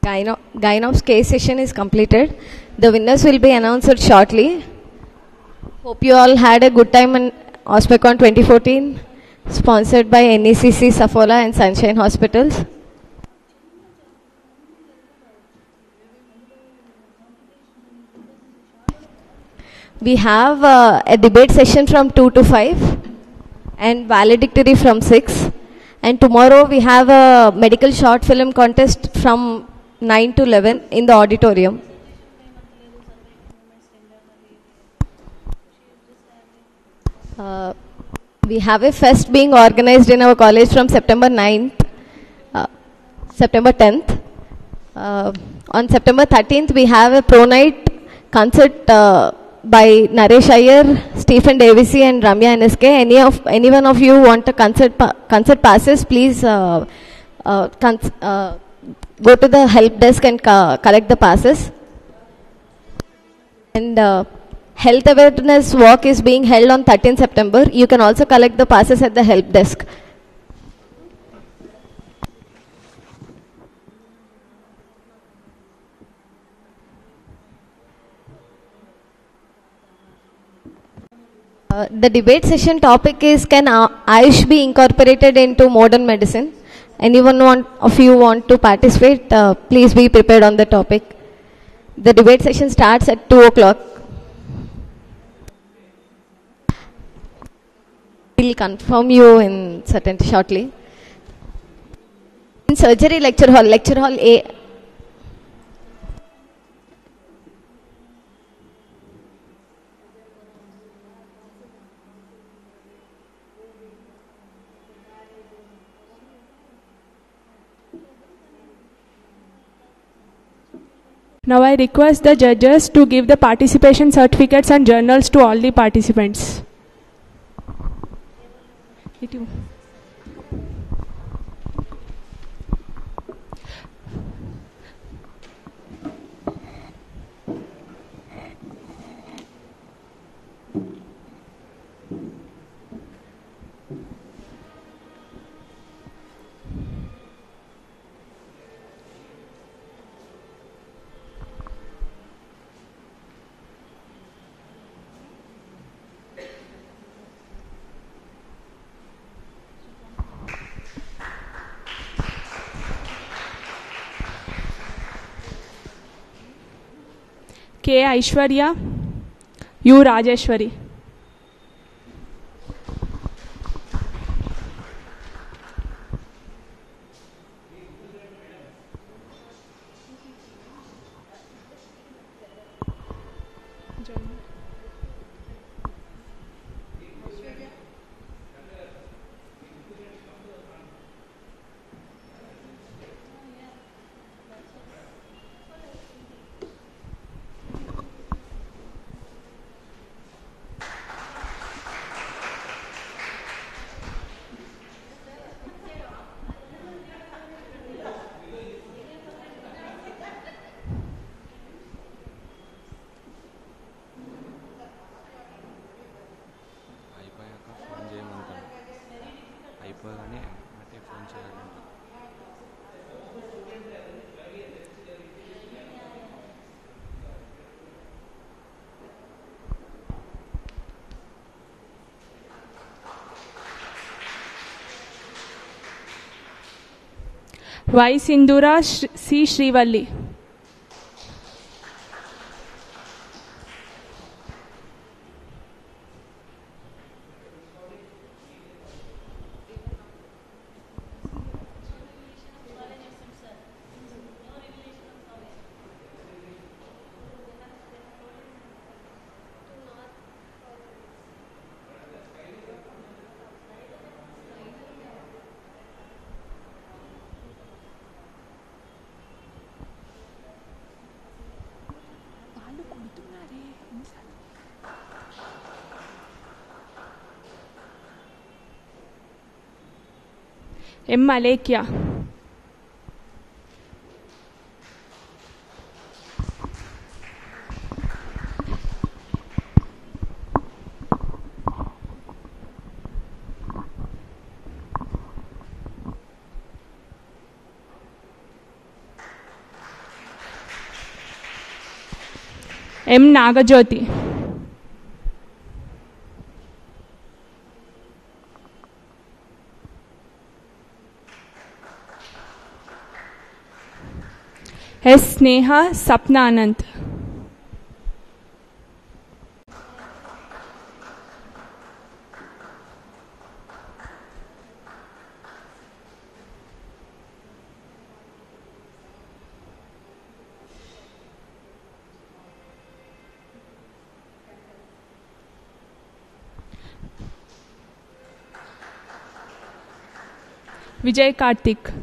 Gynops case session is completed. The winners will be announced shortly. Hope you all had a good time in OSPECon 2014, sponsored by NECC, Safola and Sunshine Hospitals. We have a debate session from 2 to 5 and valedictory from 6. And tomorrow we have a medical short film contest from 9 to 11 in the auditorium. We have a fest being organized in our college from September 9th, September 10th. On September 13th, we have a pro night concert by Naresh Iyer, Stephen Davisi and Ramya NSK. Any one of you want a concert passes, please go to the help desk and collect the passes. And health awareness walk is being held on 13th September. You can also collect the passes at the help desk. The debate session topic is, can Ayush be incorporated into modern medicine? Anyone of you want to participate? Please be prepared on the topic. The debate session starts at 2 o'clock. We'll confirm you in shortly. In surgery lecture hall A. Now I request the judges to give the participation certificates and journals to all the participants. K. Aishwarya, U. Rajeshwari. Y. Sindura C. Srivalli. M. Alekia. M. Nagajyoti. S. Sneha Sapna Anant. Vijay Karthik.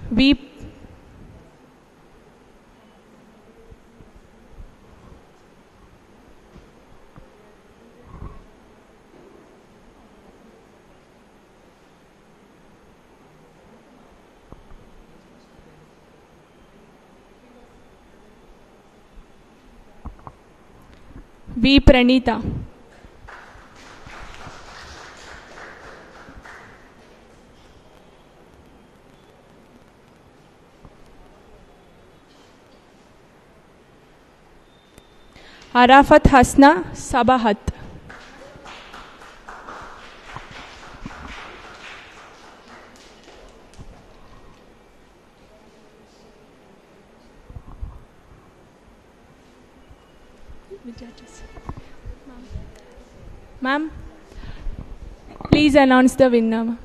V. V. Pranita. Arafat Hasna Sabahat. Ma'am, please announce the winner.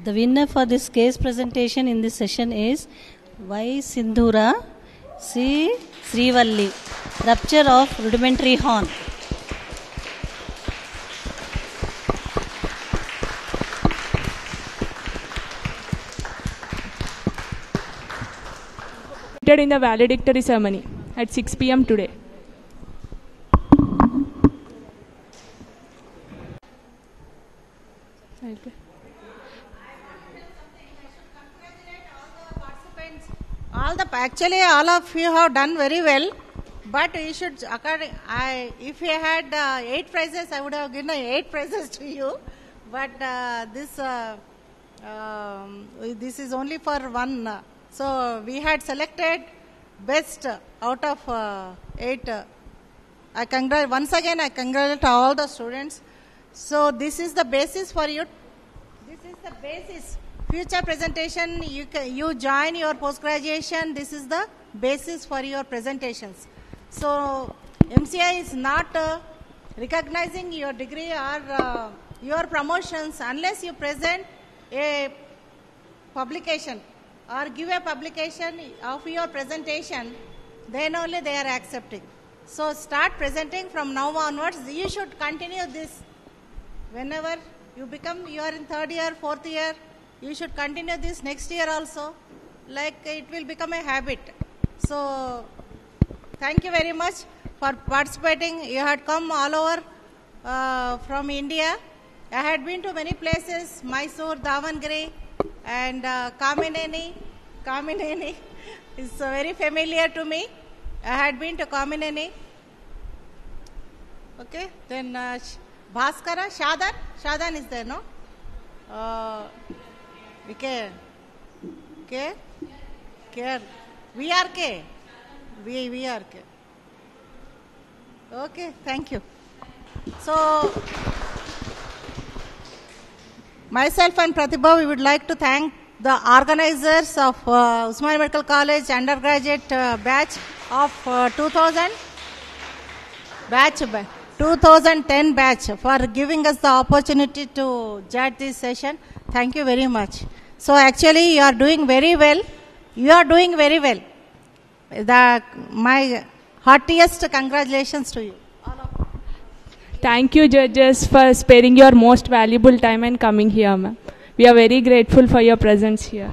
The winner for this case presentation in this session is Y. Sindhura C. Srivalli, rupture of rudimentary horn. In the valedictory ceremony at 6 p.m. today. Actually, all of you have done very well, but you should, if you had 8 prizes, I would have given 8 prizes to you, but this is only for one. So we had selected best out of 8. Once again, I congratulate all the students. So this is the basis for you. This is the basis. Future presentation, you join your post-graduation, this is the basis for your presentations. So MCI is not recognizing your degree or your promotions unless you present a publication or give a publication of your presentation, then only they are accepting. So start presenting from now onwards. You should continue this. Whenever you are in 3rd year, 4th year, you should continue this next year also. Like it will become a habit. So thank you very much for participating. You had come all over from India. I had been to many places, Mysore, Davangere, and Kamineni. Kamineni is very familiar to me. I had been to Kamineni. Okay, then Bhaskara, Shadan is there, no? VRK. Okay, thank you. So, myself and Pratibha, we would like to thank the organizers of Osmania Medical College undergraduate batch of 2010 batch for giving us the opportunity to judge this session. Thank you very much. So actually you are doing very well. My heartiest congratulations to you. Thank you, judges, for sparing your most valuable time and coming here, ma'am. We are very grateful for your presence here.